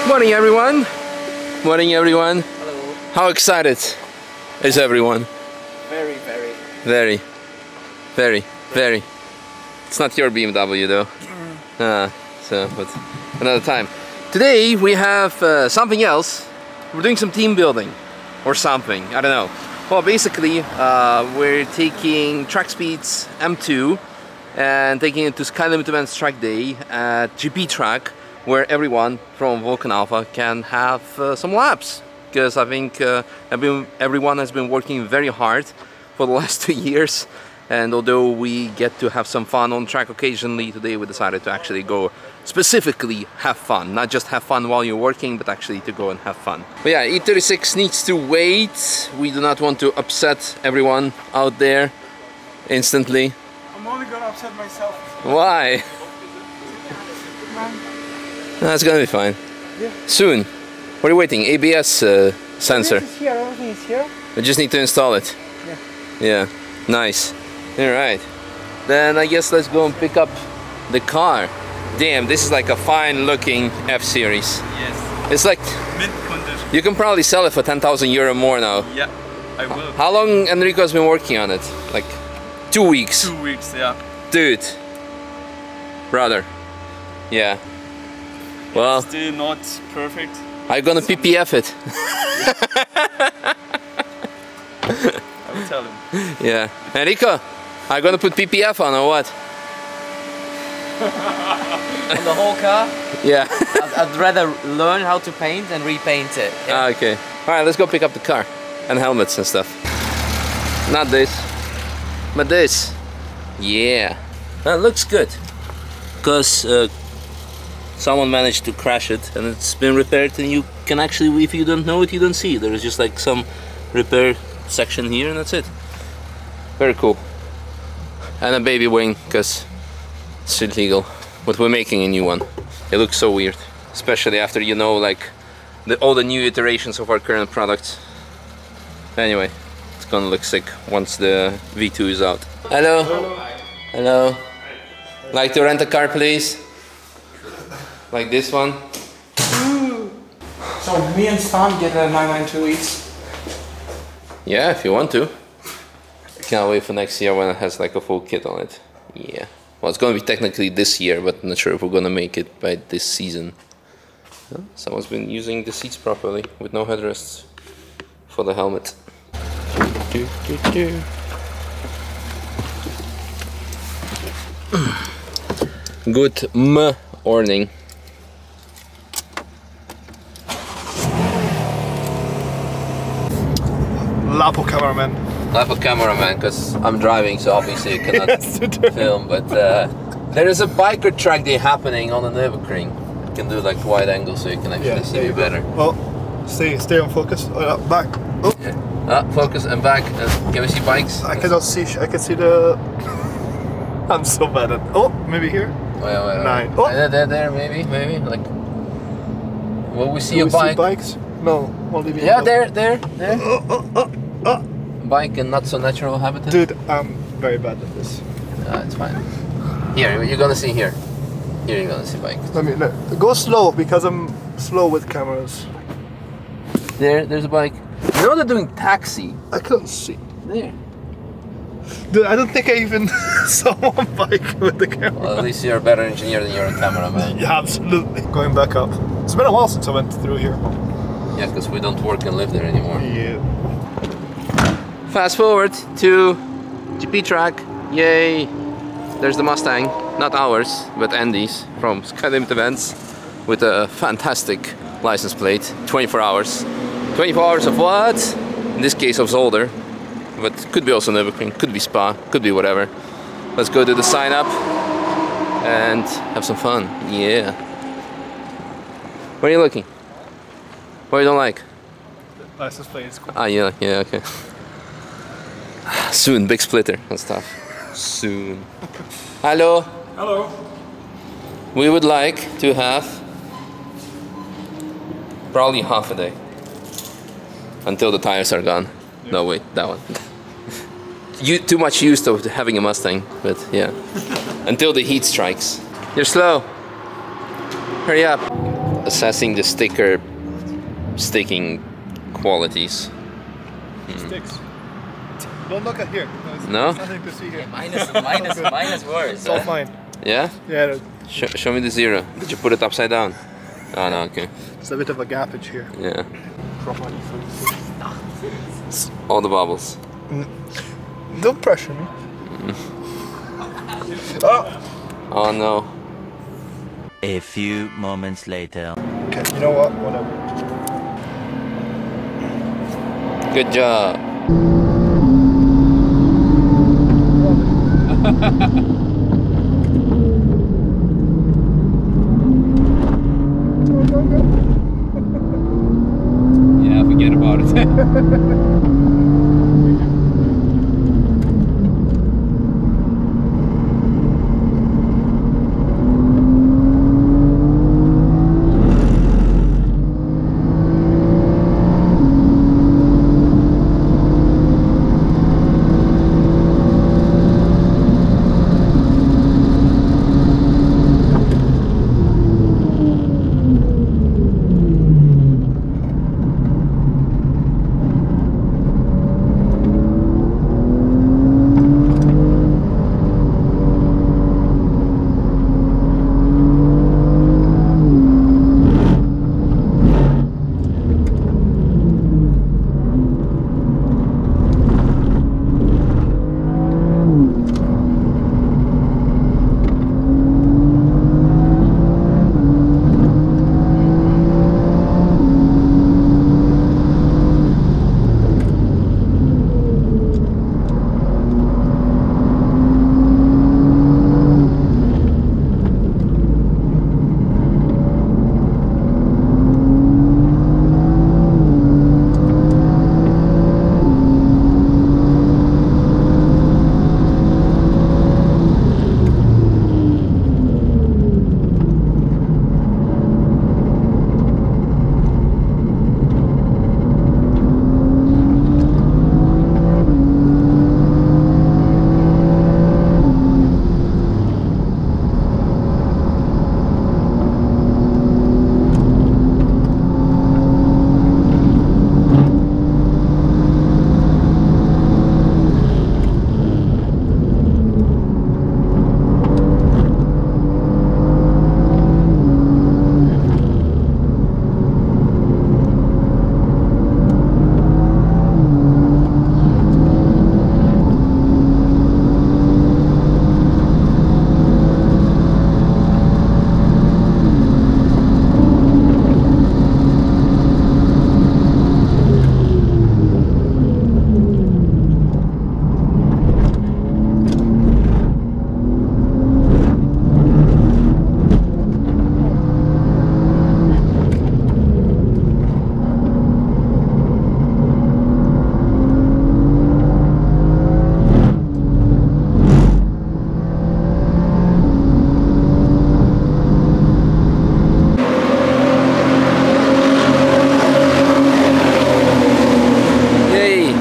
Morning everyone! Morning everyone! Hello. How excited is everyone? Very, very. Very. Very. Very. It's not your BMW though. But another time. Today we have something else. We're doing some team building. Or something, I don't know. Well, basically we're taking Track Speed's M2 and taking it to Sky Limit Events track day at GP track, where everyone from Vulcan Alpha can have some laps. Because I think everyone has been working very hard for the last 2 years, and although we get to have some fun on track occasionally, today we decided to actually go specifically have fun. Not just have fun while you're working, but actually to go and have fun. But yeah, E36 needs to wait. We do not want to upset everyone out there instantly. I'm only gonna upset myself. Why? That's gonna be fine. Yeah. Soon. What are you waiting? ABS sensor. This is here, everything is here. We just need to install it. Yeah. Yeah. Nice. Alright. Then I guess let's go and pick up the car. Damn, this is like a fine looking F-Series. Yes. It's like... Mint condition. You can probably sell it for 10,000 euro more now. Yeah, I will. How long Enrico has been working on it? Like 2 weeks. 2 weeks, yeah. Dude. Brother. Yeah. Well, still not perfect. I'm gonna PPF it. I will tell him. Yeah. Enrico, are you gonna put PPF on or what? On the whole car? Yeah. I'd rather learn how to paint and repaint it. Yeah. Ah, okay. Alright, let's go pick up the car. And helmets and stuff. Not this, but this. Yeah. That looks good. Because someone managed to crash it and it's been repaired, and you can actually, if you don't know it, you don't see. There is just like some repair section here and that's it. Very cool. And a baby wing, because it's illegal. But we're making a new one. It looks so weird. Especially after, you know, like all the new iterations of our current products. Anyway, it's gonna look sick once the V2 is out. Hello. Hello. Hello. Like to rent a car, please? Like this one? So me and Stan get a 992 each? Yeah, if you want to. Can't wait for next year when it has like a full kit on it. Yeah. Well, it's gonna be technically this year, but I'm not sure if we're gonna make it by this season. Oh, someone's been using the seats properly with no headrests for the helmet. Good morning. Lapo cameraman. Lapo cameraman, because I'm driving, so obviously I cannot film. But there is a biker track day happening on the Nürburgring. You can do like wide angle, so you can actually see me better. Well, stay on focus. Back. Oh. Yeah. Focus and back. Can we see bikes? I cannot see. I can see the. I'm so bad at. Oh, maybe here. Wait. 9. Oh. There, maybe. Like. Will we see a bike? See bikes? No, only me. Yeah, there. Bike in not so natural habitat. Dude, I'm very bad at this. It's fine. Here, you're gonna see here. Here you're gonna see bike. Go slow, because I'm slow with cameras. There's a bike. You know they're doing taxi. I can't see. There. Dude, I don't think I even saw one bike with the camera. Well, at least you're a better engineer than you're a cameraman. Yeah, absolutely. Going back up. It's been a while since I went through here. Yeah, because we don't work and live there anymore. Yeah. Fast forward to GP track. Yay! There's the Mustang, not ours, but Andy's from Sky Limit Events, with a fantastic license plate. 24 hours. 24 hours of what? In this case of Zolder, but could be also Nürburgring, could be Spa, could be whatever. Let's go do the sign up and have some fun. Yeah. Where are you looking? What you don't like? License plate is cool. Ah, yeah, okay. Soon, big splitter and stuff. Soon. Hello. Hello. We would like to have probably half a day until the tires are gone. Yeah. No, wait, that one. Too much used to having a Mustang, but yeah. Until the heat strikes. You're slow. Hurry up. assessing the sticker sticking qualities. Sticks. Don't look at here. No? There's nothing to see here. Mine is worse. It's all fine. Yeah? Yeah, Show me the 0. Did you put it upside down? Oh no, okay. there's a bit of a gapage here. Yeah. All the bubbles. Don't pressure me. Oh no. A few moments later. Okay, you know what? Whatever. Good job. Yeah, forget about it.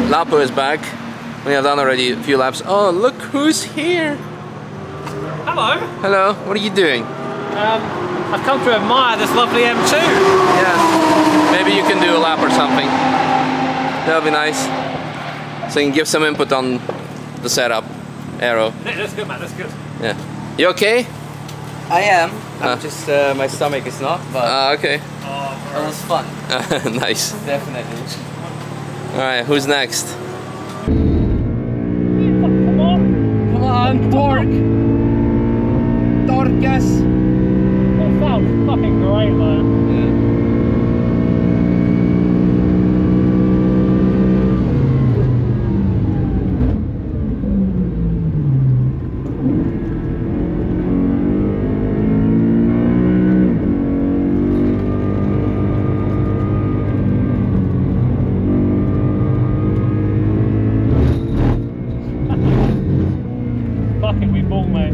Lapo is back. We have done already a few laps. Oh, look who's here! Hello. Hello, what are you doing? I've come to admire this lovely M2. Yeah, maybe you can do a lap or something. That'll be nice. So you can give some input on the setup, aero. Yeah, that's good, man. That's good. Yeah. You okay? I am. I'm just my stomach is not, but Okay. it was fun. Nice. Definitely. Alright, who's next? Come on, Torque. Torques. That sounds fucking great, man. Fucking we ball, mate.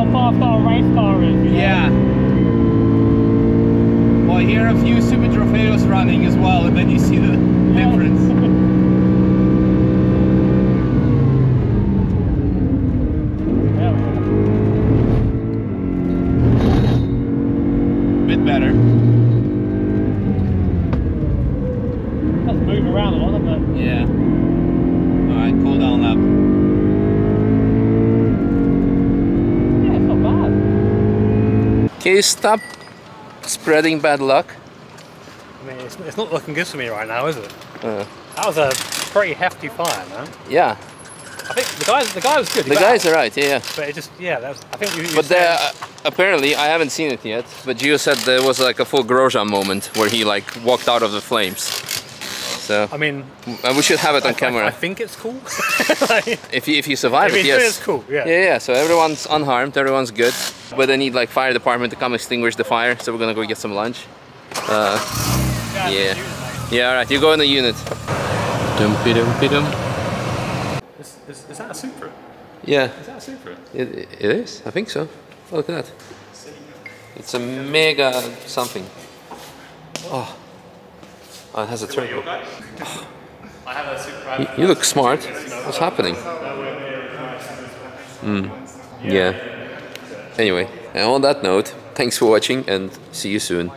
how fast our race car is. You know? Yeah. Well, here are a few Super Trofeos running as well, and then you see the difference. Bit better. Let's move around a lot, doesn't it? Yeah. Alright, cool down lap. Yeah, it's not bad. Can you stop spreading bad luck? I mean, it's not looking good for me right now, is it? That was a pretty hefty fire, man. Yeah. I think the guy was good. The guy's alright, yeah. But it just, yeah, I think you But there, apparently, I haven't seen it yet, but Gio said there was like a full Grosjean moment where he like walked out of the flames. So, I mean, we should have it on camera. I think it's cool. Like, if you survive it, yes. It's cool, yeah. Yeah, so everyone's unharmed, everyone's good. But they need like fire department to come extinguish the fire, so we're gonna go get some lunch. Yeah. Yeah, alright, you go in the unit. Dumpy dumpy dum. Is that a Supra? Yeah. Is that a Supra? It is, I think so. Oh, look at that. It's a mega something. Oh, it has a turbo. Oh. I have a Supra. You look smart. What's happening? Yeah. Anyway, and on that note, thanks for watching and see you soon.